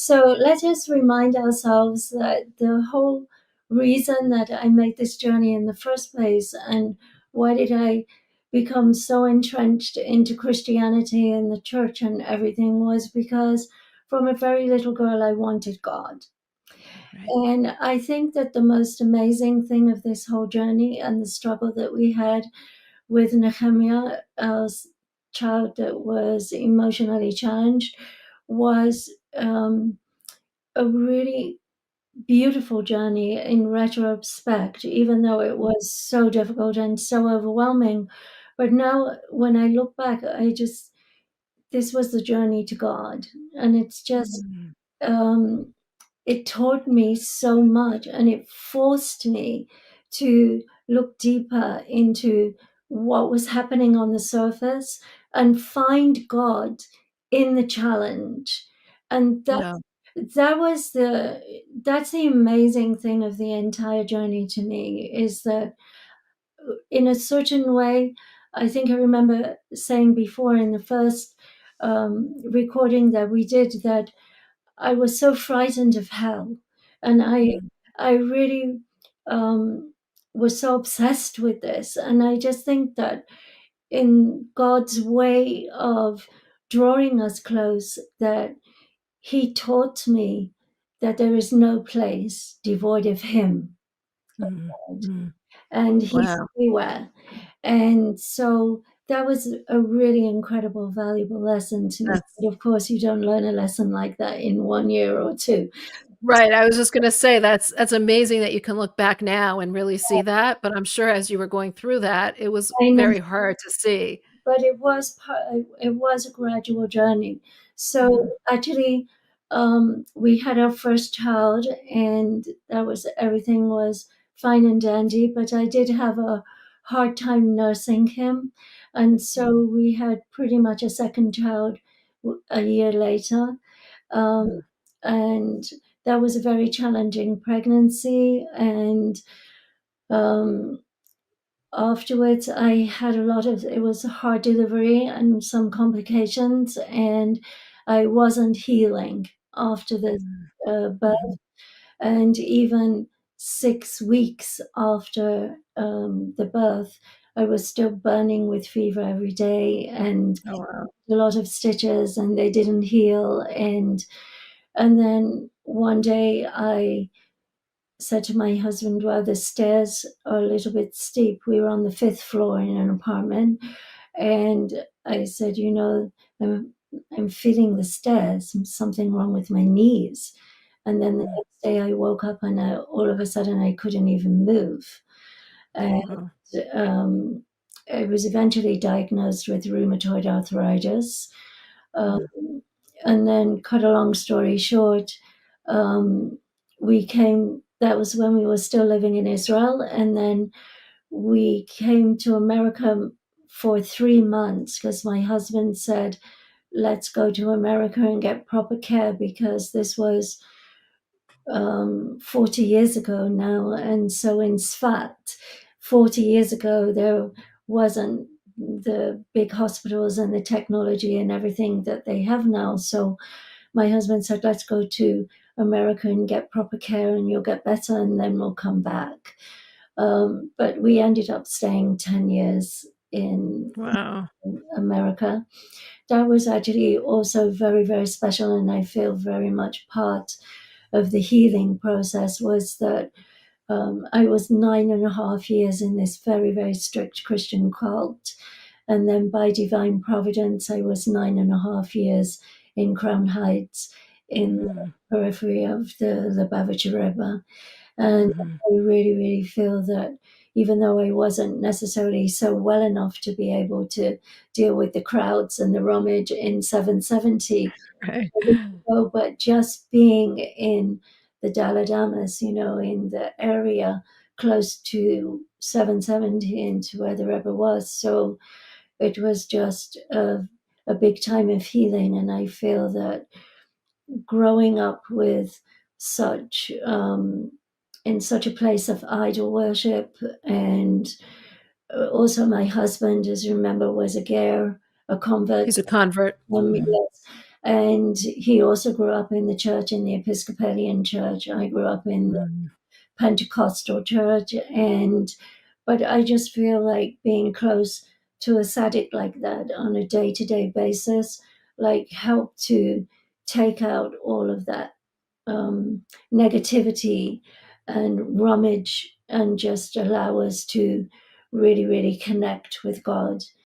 So let us remind ourselves that the whole reason that I made this journey in the first place, and why did I become so entrenched into Christianity and the church and everything, was because from a very little girl I wanted God. Right. And I think that the most amazing thing of this whole journey and the struggle that we had with Nehemiah, as child that was emotionally challenged, was a really beautiful journey in retrospect, even though it was so difficult and so overwhelming. But now, when I look back, this was the journey to God. And it's just, Mm. um, it taught me so much, and it forced me to look deeper into what was happening on the surface and find God in the challenge. And Yeah. that's the amazing thing of the entire journey to me, is that in a certain way, I think I remember saying before in the first recording that we did, that I was so frightened of hell, and Mm. I really was so obsessed with this. And I just think that in God's way of drawing us close, that He taught me that there is no place devoid of Him, Mm. Mm. and He's Wow. everywhere. And so that was a really incredible, valuable lesson to me. That's But of course, you don't learn a lesson like that in 1 year or two. right, I was just gonna say that's amazing that you can look back now and really see that, but I'm sure as you were going through that, it was I know, very hard to see. but it was a gradual journey. So Mhm. actually, we had our first child, and everything was fine and dandy. But I did have a hard time nursing him, and so we had pretty much a second child a year later. Um, Mhm. and that was a very challenging pregnancy. And um, afterwards, I had it was a hard delivery and some complications, and I wasn't healing after the Mhm. birth. Mhm. And even 6 weeks after the birth, I was still burning with fever every day, and Oh, wow. a lot of stitches, and they didn't heal. And then one day I said to my husband, well, the stairs are a little bit steep. We were on the fifth floor in an apartment. And I said, I'm, I'm feeling the stairs, something wrong with my knees. And then the Mm. next day I woke up, and all of a sudden I couldn't even move. And Wow. um, I was eventually diagnosed with rheumatoid arthritis. Um, Mm. and then, cut a long story short, um, that was when we were still living in Israel. And then we came to America for 3 months because my husband said, let's go to America and get proper care, because this was 40 years ago now. And so in Sfat, 40 years ago, there wasn't the big hospitals and the technology and everything that they have now. So my husband said, let's go to America and get proper care, and you'll get better, and then we'll come back. But we ended up staying 10 years in Wow. America. That was actually also very, very special, and I feel very much part of the healing process. Was that I was 9.5 years in this very, very strict Christian cult. And then by divine providence, I was 9.5 years in Crown Heights, in the Mm. periphery of the Lubavitcher Rebbe. And Mhm. I really, really feel that even though I wasn't necessarily so well enough to be able to deal with the crowds and the rummage in 770, Right. but just being in the Daladamas, in the area close to 770 and to where the Rebbe was. So it was just a big time of healing. And I feel that growing up with in such a place of idol worship, and also my husband, as you remember, was a ger, a convert. He's a convert. Mhm. Yes. And he also grew up in the church, in the Episcopalian church. I grew up in the Mm. Pentecostal church, but I just feel like being close to a tzaddik like that on a day-to-day basis, like, help to take out all of that negativity and rummage, and just allow us to really, really connect with God.